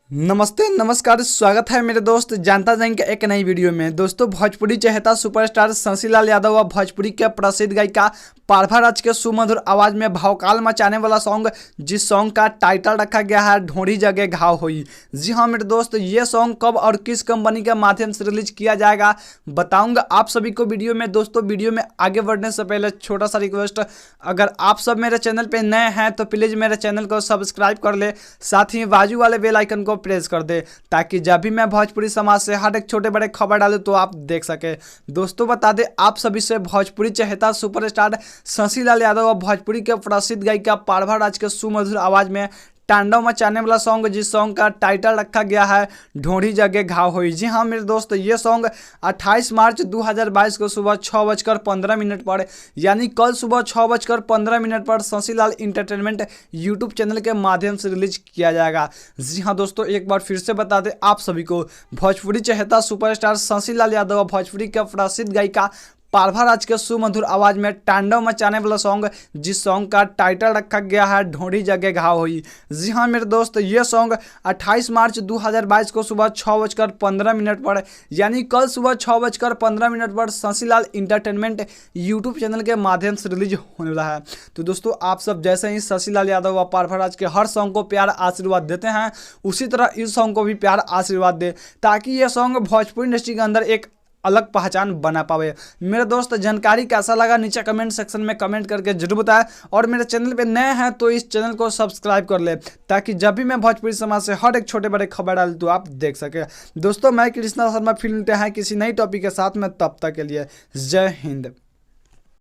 नमस्ते नमस्कार, स्वागत है मेरे दोस्त जानता जाएंगे एक नई वीडियो में। दोस्तों, भोजपुरी चहेता सुपरस्टार शशिलाल यादव व भोजपुरी के प्रसिद्ध गायिका पारभा राज के सुमधुर आवाज में भावकाल मचाने वाला सॉन्ग, जिस सॉन्ग का टाइटल रखा गया है ढोंढी जगह घाव हुई। जी हाँ मेरे दोस्त, ये सॉन्ग कब और किस कंपनी के माध्यम से रिलीज किया जाएगा बताऊंगा आप सभी को वीडियो में। दोस्तों, वीडियो में आगे बढ़ने से पहले छोटा सा रिक्वेस्ट, अगर आप सब मेरे चैनल पे नए हैं तो प्लीज़ मेरे चैनल को सब्सक्राइब कर ले, साथ ही बाजू वाले बेल आइकन को प्रेस कर दे, ताकि जब भी मैं भोजपुरी समाज से हर एक छोटे बड़े खबर डालूं तो आप देख सके। दोस्तों, बता दें आप सभी से, भोजपुरी चहेता सुपरस्टार शशिलाल यादव और भोजपुरी के प्रसिद्ध गायिका पारभा राज के सुमधुर आवाज में तांडव मचाने वाला सॉन्ग, जिस सॉन्ग का टाइटल रखा गया है ढोंढी जगह घाव हुई। जी हाँ मेरे दोस्त, ये सॉन्ग 28 मार्च 2022 को सुबह 6:15 पर, यानी कल सुबह 6:15 पर शशिलाल इंटरटेनमेंट यूट्यूब चैनल के माध्यम से रिलीज किया जाएगा। जी हाँ दोस्तों, एक बार फिर से बता दें आप सभी को, भोजपुरी चहेता सुपरस्टार शशिलाल यादव और भोजपुरी के प्रसिद्ध गायिका पारभा राज के सुमधुर आवाज में तांडव मचाने वाला सॉन्ग, जिस सॉन्ग का टाइटल रखा गया है ढोंढी जगह घाव हुई। जी हाँ मेरे दोस्त, ये सॉन्ग 28 मार्च 2022 को सुबह 6:15 पर, यानी कल सुबह 6:15 पर शशिलाल इंटरटेनमेंट यूट्यूब चैनल के माध्यम से रिलीज होने वाला है। तो दोस्तों, आप सब जैसे ही शशिलाल यादव व पारभा राज के हर सॉन्ग को प्यार आशीर्वाद देते हैं, उसी तरह इस सॉन्ग को भी प्यार आशीर्वाद दे, ताकि ये सॉन्ग भोजपुरी इंडस्ट्री के अंदर एक अलग पहचान बना पावे। मेरे दोस्त, जानकारी कैसा लगा नीचे कमेंट सेक्शन में कमेंट करके जरूर बताएं, और मेरे चैनल पे नए हैं तो इस चैनल को सब्सक्राइब कर ले, ताकि जब भी मैं भोजपुरी समाज से हर एक छोटे बड़े खबर डालूं तो आप देख सके। दोस्तों, मैं कृष्णा शर्मा, फिर मिलते हैं किसी नई टॉपिक के साथ में, तब तक के लिए जय हिंद।